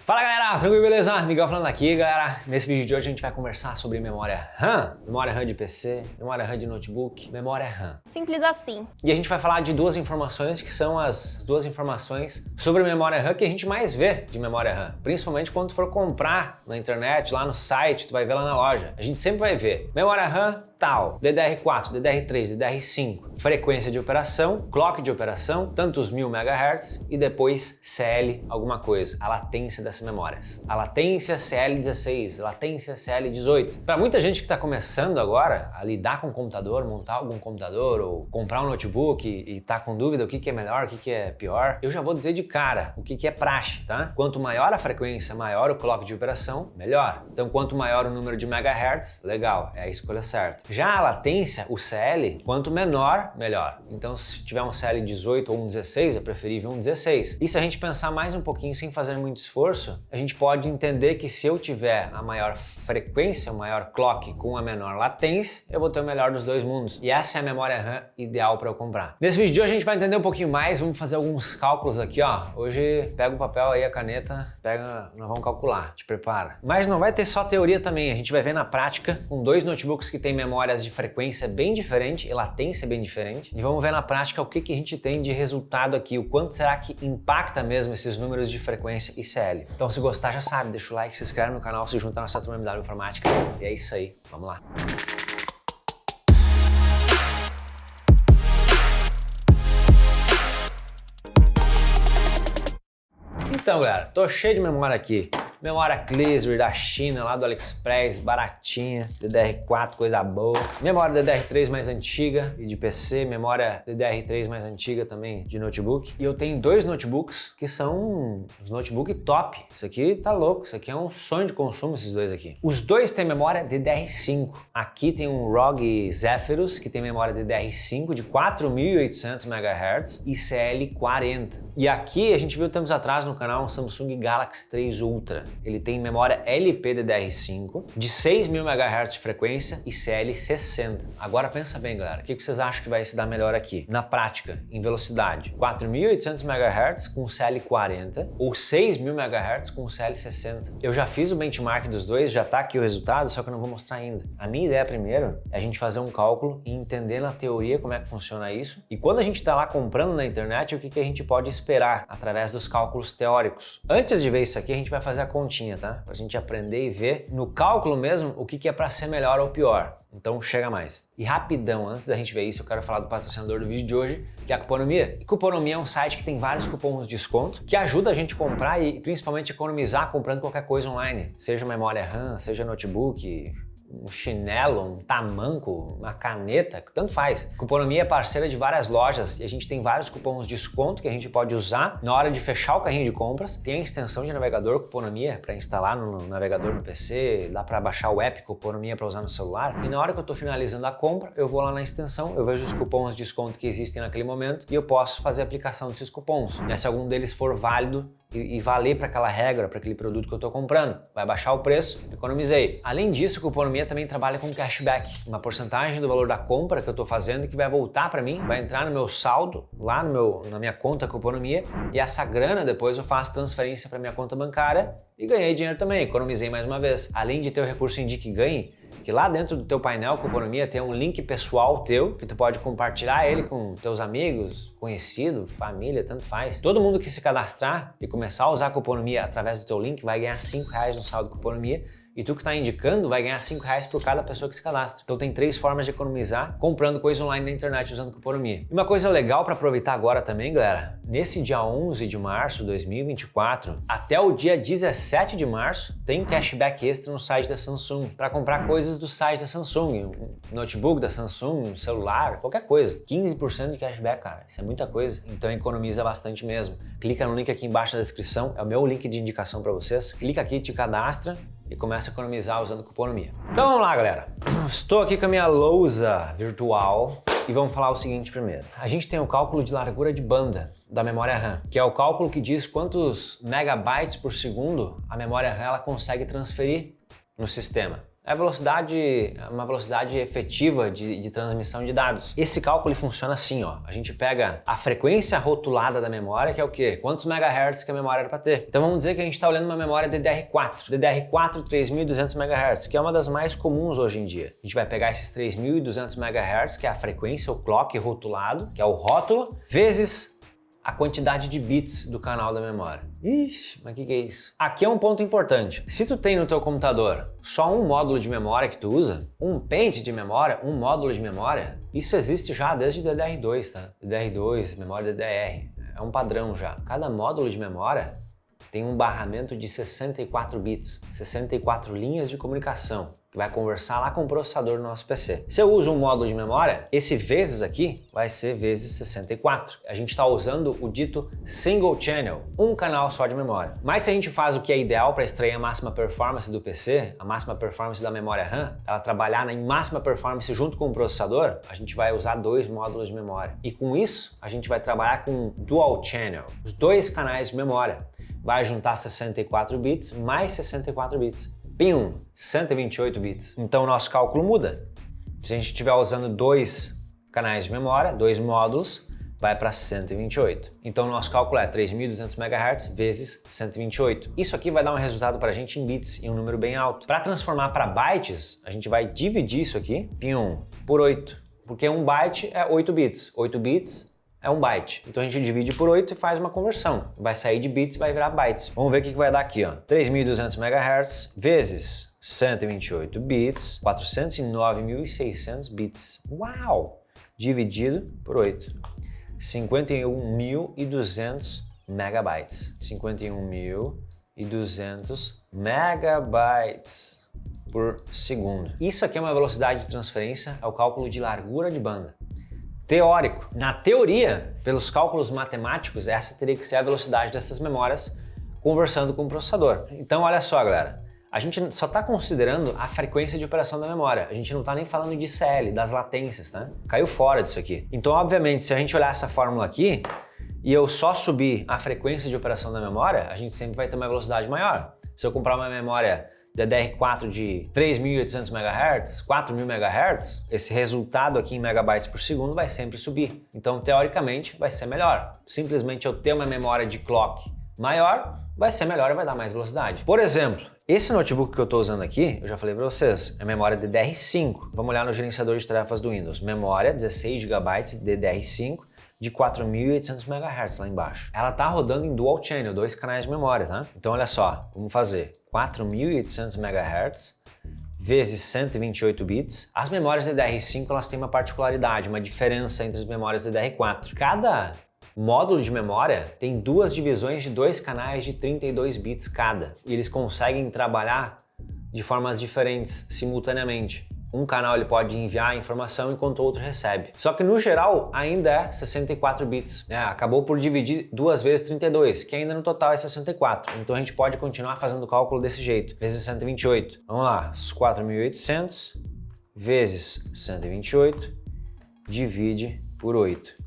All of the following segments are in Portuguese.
Fala galera, tranquilo, beleza? Miguel falando aqui, galera. Nesse vídeo de hoje a gente vai conversar sobre memória RAM, memória RAM de PC, memória RAM de notebook, memória RAM. Simples assim. E a gente vai falar de duas informações que são as duas informações sobre memória RAM que a gente mais vê de memória RAM. Principalmente quando tu for comprar na internet, lá no site, tu vai ver lá na loja. A gente sempre vai ver memória RAM tal, DDR4, DDR3, DDR5, frequência de operação, clock de operação, tantos 1000 MHz e depois CL alguma coisa, a latência dessa memória. A latência CL16, latência CL18. Para muita gente que está começando agora a lidar com o computador, montar algum computador ou comprar um notebook e tá com dúvida o que é melhor, o que é pior, eu já vou dizer de cara o que é praxe, tá? Quanto maior a frequência, maior o clock de operação, melhor. Então, quanto maior o número de megahertz, legal, é a escolha certa. Já a latência, o CL, quanto menor, melhor. Então, se tiver um CL18 ou um 16, é preferível um 16. E se a gente pensar mais um pouquinho sem fazer muito esforço, a gente pode entender que se eu tiver a maior frequência, o maior clock com a menor latência, eu vou ter o melhor dos dois mundos. E essa é a memória RAM ideal para eu comprar. Nesse vídeo de hoje a gente vai entender um pouquinho mais, vamos fazer alguns cálculos aqui, ó. Hoje pega o papel aí, a caneta, nós vamos calcular, te prepara. Mas não vai ter só teoria também, a gente vai ver na prática com dois notebooks que tem memórias de frequência bem diferente e latência bem diferente. E vamos ver na prática o que a gente tem de resultado aqui, o quanto será que impacta mesmo esses números de frequência e CL. Então se gostar já sabe, deixa o like, se inscreve no canal, se junta na nossa turma MW Informática. E é isso aí, vamos lá. Então galera, tô cheio de memória aqui. Memória Clear da China, lá do AliExpress, baratinha, DDR4, coisa boa. Memória DDR3 mais antiga e de PC, memória DDR3 mais antiga também de notebook. E eu tenho dois notebooks que são os notebook top. Isso aqui tá louco, isso aqui é um sonho de consumo, esses dois aqui. Os dois têm memória DDR5. Aqui tem um ROG Zephyrus, que tem memória DDR5 de 4800 MHz e CL40. E aqui a gente viu tempos atrás no canal um Samsung Galaxy 3 Ultra. Ele tem memória LPDDR5 de 6000 MHz de frequência e CL60. Agora pensa bem, galera, o que vocês acham que vai se dar melhor aqui? Na prática, em velocidade, 4800 MHz com CL40 ou 6000 MHz com CL60. Eu já fiz o benchmark dos dois, já tá aqui o resultado, só que eu não vou mostrar ainda. A minha ideia primeiro é a gente fazer um cálculo e entender na teoria como é que funciona isso. E quando a gente tá lá comprando na internet, o que a gente pode esperar através dos cálculos teóricos. Antes de ver isso aqui, a gente vai fazer a continha, tá? Pra gente aprender e ver no cálculo mesmo o que é para ser melhor ou pior. Então chega mais. E rapidão, antes da gente ver isso, eu quero falar do patrocinador do vídeo de hoje, que é a Cuponomia. E Cuponomia é um site que tem vários cupons de desconto, que ajuda a gente a comprar e principalmente economizar comprando qualquer coisa online. Seja memória RAM, seja notebook, um chinelo, um tamanco, uma caneta, tanto faz. Cuponomia é parceira de várias lojas e a gente tem vários cupons de desconto que a gente pode usar na hora de fechar o carrinho de compras. Tem a extensão de navegador Cuponomia para instalar no navegador no PC, dá para baixar o app Cuponomia para usar no celular. E na hora que eu estou finalizando a compra, eu vou lá na extensão, eu vejo os cupons de desconto que existem naquele momento e eu posso fazer a aplicação desses cupons. E se algum deles for válido e valer para aquela regra, para aquele produto que eu estou comprando, vai baixar o preço, economizei. Além disso, a Cuponomia também trabalha com cashback, uma porcentagem do valor da compra que eu estou fazendo que vai voltar para mim, vai entrar no meu saldo, lá na minha conta Cuponomia, e essa grana depois eu faço transferência para minha conta bancária e ganhei dinheiro também, economizei mais uma vez. Além de ter o recurso Indique e Ganhe, que lá dentro do teu painel Cuponomia tem um link pessoal teu, que tu pode compartilhar ele com teus amigos, conhecido, família, tanto faz. Todo mundo que se cadastrar e começar a usar a Cuponomia através do teu link vai ganhar R$5 no saldo Cuponomia. E tu que está indicando vai ganhar R$5 por cada pessoa que se cadastra. Então tem 3 formas de economizar comprando coisa online na internet usando Cuponomia. E uma coisa legal para aproveitar agora também, galera, nesse dia 11 de março de 2024 até o dia 17 de março tem um cashback extra no site da Samsung para comprar coisas do site da Samsung, um notebook da Samsung, um celular, qualquer coisa. 15% de cashback, cara, isso é muita coisa. Então economiza bastante mesmo. Clica no link aqui embaixo na descrição, é o meu link de indicação para vocês. Clica aqui, te cadastra e começa a economizar usando Cuponomia. Então vamos lá, galera. Estou aqui com a minha lousa virtual e vamos falar o seguinte primeiro. A gente tem o cálculo de largura de banda da memória RAM, que é o cálculo que diz quantos megabytes por segundo a memória RAM ela consegue transferir no sistema? É uma velocidade efetiva de transmissão de dados. Esse cálculo funciona assim, ó. A gente pega a frequência rotulada da memória, que é o quê? Quantos megahertz que a memória era para ter. Então vamos dizer que a gente está olhando uma memória DDR4. DDR4 3200 megahertz, que é uma das mais comuns hoje em dia. A gente vai pegar esses 3200 megahertz, que é a frequência, o clock rotulado, que é o rótulo, vezes a quantidade de bits do canal da memória. Ixi, mas o que é isso? Aqui é um ponto importante. Se tu tem no teu computador só um módulo de memória que tu usa, um pente de memória, um módulo de memória, isso existe já desde DDR2, tá? DDR2, memória DDR, é um padrão já. Cada módulo de memória tem um barramento de 64 bits, 64 linhas de comunicação, que vai conversar lá com o processador do nosso PC. Se eu uso um módulo de memória, esse vezes aqui vai ser vezes 64. A gente está usando o dito single channel, um canal só de memória. Mas se a gente faz o que é ideal para extrair a máxima performance do PC, a máxima performance da memória RAM, ela trabalhar em máxima performance junto com o processador, a gente vai usar 2 módulos de memória. E com isso, a gente vai trabalhar com dual channel, os 2 canais de memória. Vai juntar 64 bits mais 64 bits. PIN 128 bits. Então o nosso cálculo muda. Se a gente estiver usando 2 canais de memória, 2 módulos, vai para 128. Então o nosso cálculo é 3200 MHz vezes 128. Isso aqui vai dar um resultado para a gente em bits e um número bem alto. Para transformar para bytes, a gente vai dividir isso aqui, PIN 1 por 8, porque 1 byte é 8 bits. 8 bits é 1 byte. Então a gente divide por 8 e faz uma conversão. Vai sair de bits e vai virar bytes. Vamos ver o que vai dar aqui, ó. 3200 MHz vezes 128 bits, 409.600 bits. Uau! Dividido por 8. 51.200 megabytes. 51.200 megabytes por segundo. Isso aqui é uma velocidade de transferência, é o cálculo de largura de banda. Teórico. Na teoria, pelos cálculos matemáticos, essa teria que ser a velocidade dessas memórias conversando com o processador. Então, olha só, galera. A gente só está considerando a frequência de operação da memória. A gente não está nem falando de CL, das latências, né? Caiu fora disso aqui. Então, obviamente, se a gente olhar essa fórmula aqui e eu só subir a frequência de operação da memória, a gente sempre vai ter uma velocidade maior. Se eu comprar uma memória DDR4 de 3.800 MHz, 4.000 MHz, esse resultado aqui em megabytes por segundo vai sempre subir. Então, teoricamente, vai ser melhor. Simplesmente eu ter uma memória de clock maior, vai ser melhor e vai dar mais velocidade. Por exemplo, esse notebook que eu estou usando aqui, eu já falei para vocês, é memória DDR5. Vamos olhar no gerenciador de tarefas do Windows. Memória 16 GB DDR5 de 4.800 MHz lá embaixo. Ela tá rodando em dual channel, 2 canais de memória, tá? Então olha só, vamos fazer 4.800 MHz vezes 128 bits. As memórias DDR5 elas têm uma particularidade, uma diferença entre as memórias DDR4. Cada módulo de memória tem 2 divisões de 2 canais de 32 bits cada. E eles conseguem trabalhar de formas diferentes, simultaneamente. Um canal ele pode enviar a informação enquanto o outro recebe. Só que no geral ainda é 64 bits. Acabou por dividir 2 vezes 32, que ainda no total é 64. Então a gente pode continuar fazendo o cálculo desse jeito, vezes 128. Vamos lá, os 4.800 vezes 128 divide por 8.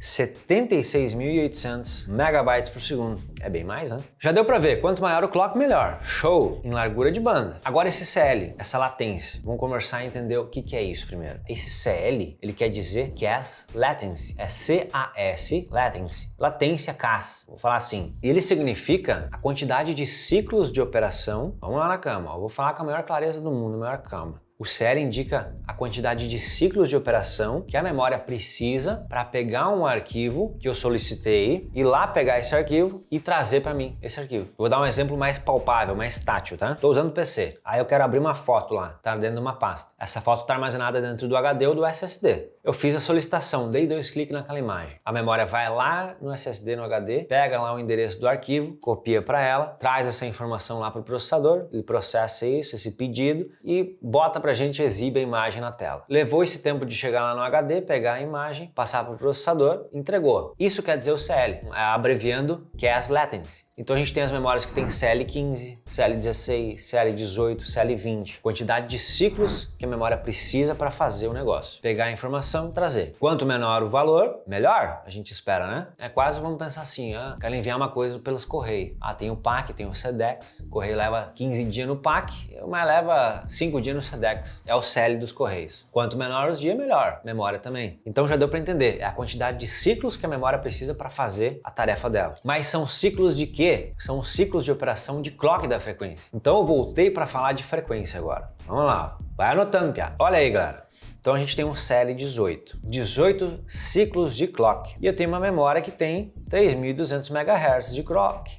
76.800 megabytes por segundo. É bem mais, né? Já deu pra ver, quanto maior o clock, melhor. Show! Em largura de banda. Agora esse CL, essa latência. Vamos conversar e entender o que é isso primeiro. Esse CL, ele quer dizer Cas Latency. É C-A-S, Latency. Latência CAS. Vou falar assim. Ele significa a quantidade de ciclos de operação. Vamos lá na cama, ó. Vou falar com a maior clareza do mundo, a maior calma. O CL indica a quantidade de ciclos de operação que a memória precisa para pegar um arquivo que eu solicitei, ir lá pegar esse arquivo e trazer para mim esse arquivo. Eu vou dar um exemplo mais palpável, mais tátil, tá? Estou usando o PC. Aí eu quero abrir uma foto lá, tá dentro de uma pasta. Essa foto está armazenada dentro do HD ou do SSD. Eu fiz a solicitação, dei 2 cliques naquela imagem. A memória vai lá no SSD, no HD, pega lá o endereço do arquivo, copia para ela, traz essa informação lá para o processador, ele processa isso, esse pedido e bota pra gente, exibe a imagem na tela. Levou esse tempo de chegar lá no HD, pegar a imagem, passar para o processador, entregou. Isso quer dizer o CL, abreviando Cas Latency. Então a gente tem as memórias que tem CL15, CL16, CL18, CL20. Quantidade de ciclos que a memória precisa para fazer o negócio. Pegar a informação e trazer. Quanto menor o valor, melhor, a gente espera, né? É quase, vamos pensar assim, quero enviar uma coisa pelos correios. Tem o PAC, tem o SEDEX. O correio leva 15 dias no PAC, mas leva 5 dias no SEDEX. É o CL dos correios. Quanto menor os dias, melhor. Memória também. Então já deu para entender. É a quantidade de ciclos que a memória precisa para fazer a tarefa dela. Mas são ciclos de quê? São os ciclos de operação de clock da frequência. Então eu voltei para falar de frequência agora. Vamos lá. Vai anotando, piada. Olha aí, galera. Então a gente tem um CL18, 18 ciclos de clock. E eu tenho uma memória que tem 3.200 MHz de clock.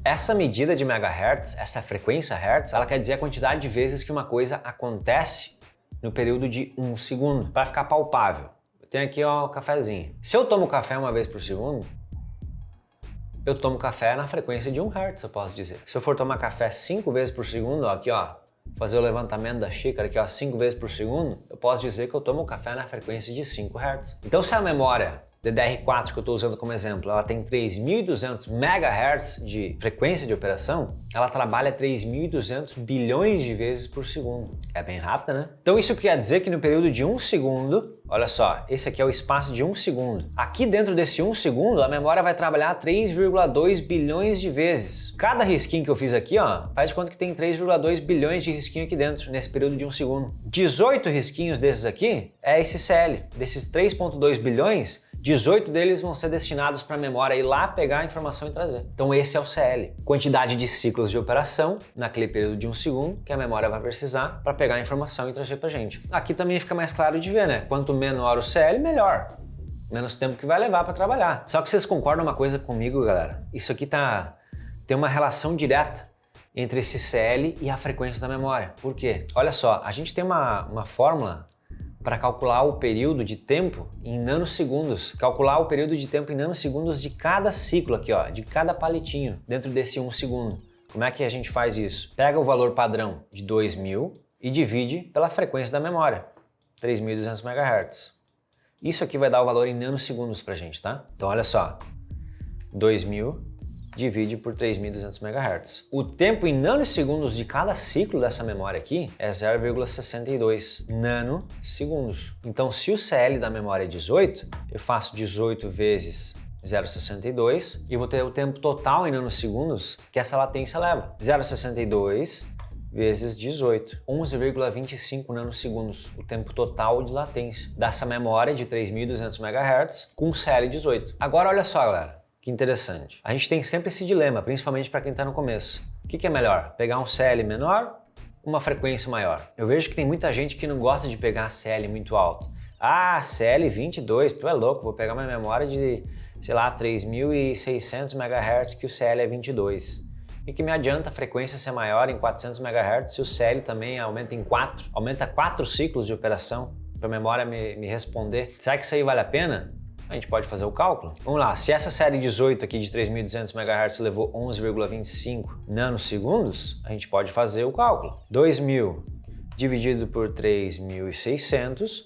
Essa medida de megahertz, essa frequência hertz, ela quer dizer a quantidade de vezes que uma coisa acontece no período de 1 segundo, para ficar palpável. Eu tenho aqui o cafezinho. Se eu tomo café uma vez por segundo, eu tomo café na frequência de 1 Hz, eu posso dizer. Se eu for tomar café 5 vezes por segundo, aqui fazer o levantamento da xícara aqui 5 vezes por segundo, eu posso dizer que eu tomo café na frequência de 5 Hz. Então se a memória DDR4 que eu estou usando como exemplo, ela tem 3.200 MHz de frequência de operação, ela trabalha 3.200 bilhões de vezes por segundo. É bem rápida, né? Então isso quer dizer que no período de 1 segundo, olha só, esse aqui é o espaço de 1 segundo. Aqui dentro desse 1 segundo, a memória vai trabalhar 3,2 bilhões de vezes. Cada risquinho que eu fiz aqui, faz de conta que tem 3,2 bilhões de risquinho aqui dentro, nesse período de 1 segundo. 18 risquinhos desses aqui é esse CL. Desses 3,2 bilhões, 18 deles vão ser destinados para a memória ir lá pegar a informação e trazer. Então esse é o CL. Quantidade de ciclos de operação naquele período de 1 segundo que a memória vai precisar para pegar a informação e trazer para a gente. Aqui também fica mais claro de ver, né? Quanto menor o CL, melhor. Menos tempo que vai levar para trabalhar. Só que vocês concordam uma coisa comigo, galera? Isso aqui tem uma relação direta entre esse CL e a frequência da memória. Por quê? Olha só, a gente tem uma fórmula para calcular o período de tempo em nanosegundos. Calcular o período de tempo em nanosegundos de cada ciclo aqui, de cada palitinho dentro desse 1 segundo. Como é que a gente faz isso? Pega o valor padrão de 2.000 e divide pela frequência da memória, 3.200 MHz. Isso aqui vai dar o valor em nanosegundos pra gente, tá? Então olha só, 2.000 divide por 3.200 MHz. O tempo em nanosegundos de cada ciclo dessa memória aqui é 0,62 nanosegundos. Então, se o CL da memória é 18, eu faço 18 vezes 0,62 e vou ter o tempo total em nanosegundos que essa latência leva. 0,62 vezes 18, 11,25 nanosegundos, o tempo total de latência dessa memória de 3.200 MHz com CL18. Agora olha só, galera. Que interessante. A gente tem sempre esse dilema, principalmente para quem está no começo. O que é melhor? Pegar um CL menor ou uma frequência maior? Eu vejo que tem muita gente que não gosta de pegar CL muito alto. CL 22, tu é louco, vou pegar uma memória de, sei lá, 3.600 MHz que o CL é 22. E que me adianta a frequência ser maior em 400 MHz se o CL também aumenta em 4. Aumenta 4 ciclos de operação para a memória me responder. Será que isso aí vale a pena? A gente pode fazer o cálculo. Vamos lá, se essa série 18 aqui de 3.200 MHz levou 11,25 nanosegundos, a gente pode fazer o cálculo. 2.000 dividido por 3.600,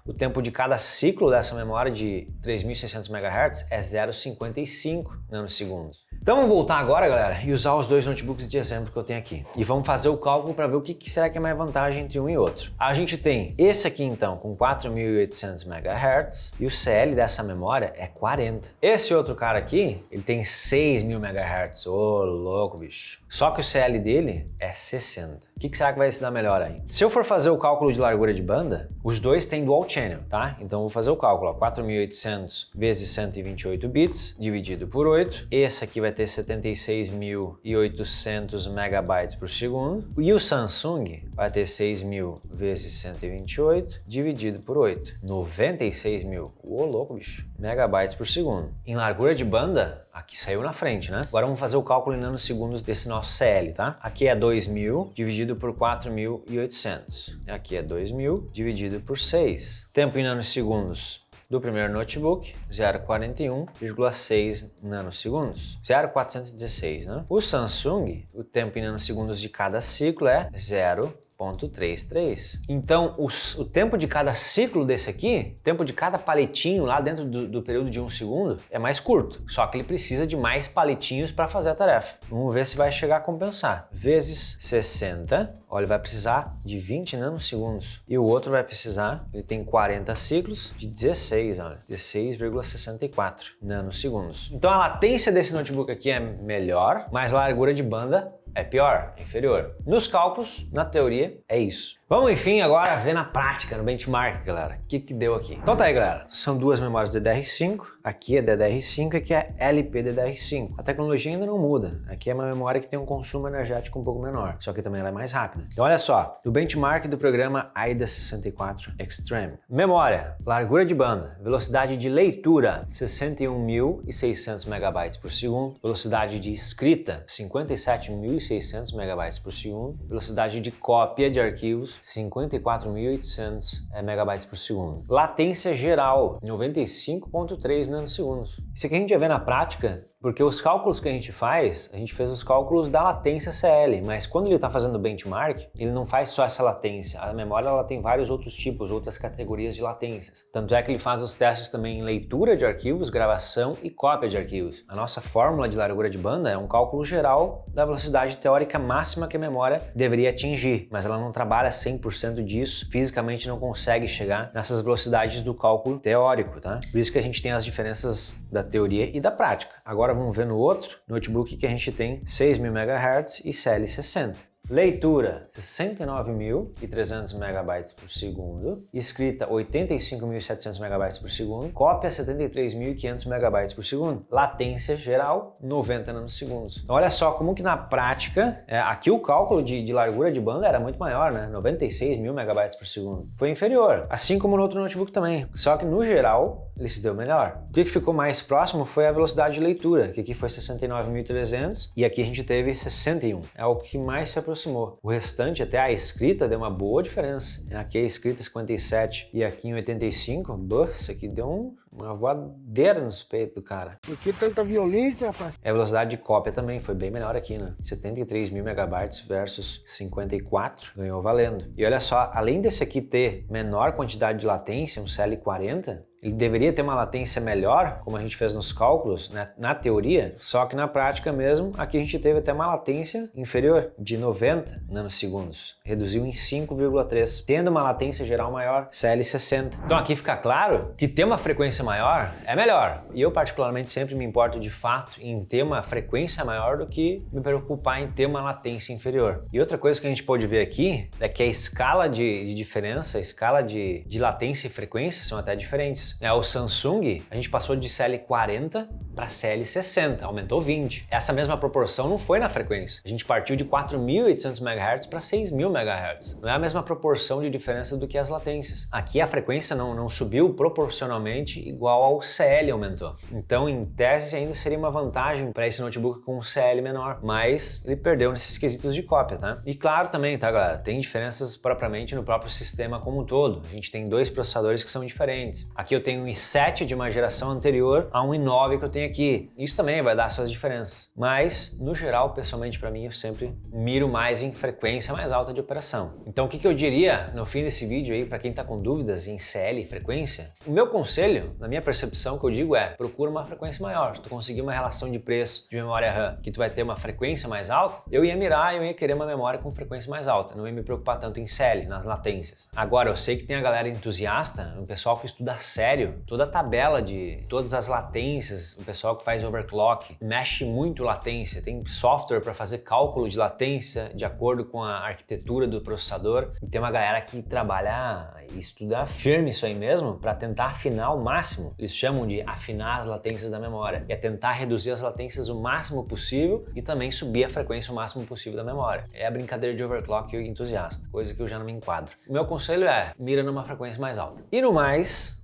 o tempo de cada ciclo dessa memória de 3.600 MHz é 0,55 nanosegundos. Então vamos voltar agora, galera, e usar os dois notebooks de exemplo que eu tenho aqui. E vamos fazer o cálculo para ver o que será que é mais vantagem entre um e outro. A gente tem esse aqui então com 4.800 MHz e o CL dessa memória é 40. Esse outro cara aqui, ele tem 6.000 MHz. Ô, louco, bicho. Só que o CL dele é 60. O que será que vai se dar melhor aí? Se eu for fazer o cálculo de largura de banda, os dois têm dual channel, tá? Então eu vou fazer o cálculo, 4.800 vezes 128 bits, dividido por 8. Esse aqui vai ter 76.800 megabytes por segundo. E o Samsung vai ter 6.000 vezes 128, dividido por 8. 96.000, ô louco, bicho, megabytes por segundo. Em largura de banda, aqui saiu na frente, né? Agora vamos fazer o cálculo em nanosegundos desse nosso CL, tá? Aqui é 2.000 dividido por 4.800. Aqui é 2.000 dividido por 6. Tempo em nanosegundos do primeiro notebook, 0,41,6 nanosegundos. 0,416, né? O Samsung, o tempo em nanosegundos de cada ciclo é 0,416 0,33. Então, o tempo de cada ciclo desse aqui, o tempo de cada palitinho lá dentro do período de 1 segundo é mais curto. Só que ele precisa de mais palitinhos para fazer a tarefa. Vamos ver se vai chegar a compensar. Vezes 60, olha, ele vai precisar de 20 nanosegundos. E o outro vai precisar, ele tem 40 ciclos, de 16, olha, 16,64 nanosegundos. Então a latência desse notebook aqui é melhor, mas a largura de banda é pior, é inferior. Nos cálculos, na teoria, é isso. Vamos, enfim, agora ver na prática, no benchmark, galera. O que deu aqui? Então tá aí, galera. São duas memórias DDR5. Aqui é DDR5 e aqui é LPDDR5. A tecnologia ainda não muda. Aqui é uma memória que tem um consumo energético um pouco menor. Só que também ela é mais rápida. Então olha só, o benchmark do programa AIDA 64 Extreme. Memória, largura de banda, velocidade de leitura 61.600 MB por segundo, velocidade de escrita 57.600 MB por segundo, velocidade de cópia de arquivos 54.800 MB por segundo. Latência geral 95,3 nanosegundos. Isso aqui a gente já vê na prática, porque os cálculos que a gente fez os cálculos da latência CL, mas quando ele está fazendo o benchmark, ele não faz só essa latência. A memória ela tem vários outros tipos, outras categorias de latências. Tanto é que ele faz os testes também em leitura de arquivos, gravação e cópia de arquivos. A nossa fórmula de largura de banda é um cálculo geral da velocidade teórica máxima que a memória deveria atingir, mas ela não trabalha 100% disso, fisicamente não consegue chegar nessas velocidades do cálculo teórico, tá? Por isso que a gente tem as diferenças da teoria e da prática. Agora vamos ver no outro notebook que a gente tem 6.000 MHz e CL60. Leitura 69.300 MB por segundo, escrita 85.700 MB por segundo, cópia 73.500 MB por segundo, latência geral 90 nanosegundos. Então olha só como que na prática, aqui o cálculo de largura de banda era muito maior, né? 96.000 MB por segundo. Foi inferior, assim como no outro notebook também, só que no geral ele se deu melhor. O que ficou mais próximo foi a velocidade de leitura, que aqui foi 69.300 e aqui a gente teve 61. É o que mais se aproximou. O restante, até a escrita, deu uma boa diferença. Aqui a escrita 57 e aqui em 85, isso aqui deu uma voadeira nos peitos do cara. Por que tanta violência, rapaz? A velocidade de cópia também foi bem melhor aqui, né? 73.000 MB versus 54, ganhou valendo. E olha só, além desse aqui ter menor quantidade de latência, um CL40, ele deveria ter uma latência melhor, como a gente fez nos cálculos, né, na teoria, só que na prática mesmo, aqui a gente teve até uma latência inferior, de 90 nanosegundos. Reduziu em 5,3, tendo uma latência geral maior, CL60. Então aqui fica claro que ter uma frequência maior é melhor. E eu particularmente sempre me importo de fato em ter uma frequência maior do que me preocupar em ter uma latência inferior. E outra coisa que a gente pode ver aqui é que a escala de diferença, a escala de latência e frequência são até diferentes. O Samsung, a gente passou de CL40 para CL60, aumentou 20. Essa mesma proporção não foi na frequência. A gente partiu de 4.800 MHz para 6.000 MHz. Não é a mesma proporção de diferença do que as latências. Aqui a frequência não subiu proporcionalmente igual ao CL aumentou. Então, em tese, ainda seria uma vantagem para esse notebook com um CL menor, mas ele perdeu nesses quesitos de cópia, tá? E claro também, tá, galera? Tem diferenças propriamente no próprio sistema como um todo. A gente tem dois processadores que são diferentes. Aqui eu tenho um i7 de uma geração anterior a um i9 que eu tenho aqui. Isso também vai dar suas diferenças. Mas, no geral, pessoalmente para mim, eu sempre miro mais em frequência mais alta de operação. Então, o que eu diria no fim desse vídeo aí, para quem tá com dúvidas em CL e frequência? O meu conselho, na minha percepção, que eu digo é, procura uma frequência maior. Se tu conseguir uma relação de preço de memória RAM que tu vai ter uma frequência mais alta, eu ia querer uma memória com frequência mais alta. Não ia me preocupar tanto em CL, nas latências. Agora, eu sei que tem a galera entusiasta, um pessoal que estuda sério, toda a tabela de todas as latências, o pessoal que faz overclock, mexe muito latência, tem software para fazer cálculo de latência de acordo com a arquitetura do processador. E tem uma galera que trabalha e estuda firme isso aí mesmo para tentar afinar ao máximo. Eles chamam de afinar as latências da memória. É tentar reduzir as latências o máximo possível e também subir a frequência o máximo possível da memória. É a brincadeira de overclock entusiasta, coisa que eu já não me enquadro. O meu conselho é, mira numa frequência mais alta. E no mais,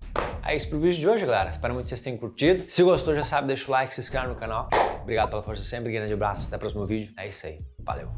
é isso pro vídeo de hoje, galera. Espero muito que vocês tenham curtido. Se gostou, já sabe, deixa o like, se inscreve no canal. Obrigado pela força sempre, grande abraço, até o próximo vídeo. É isso aí, valeu!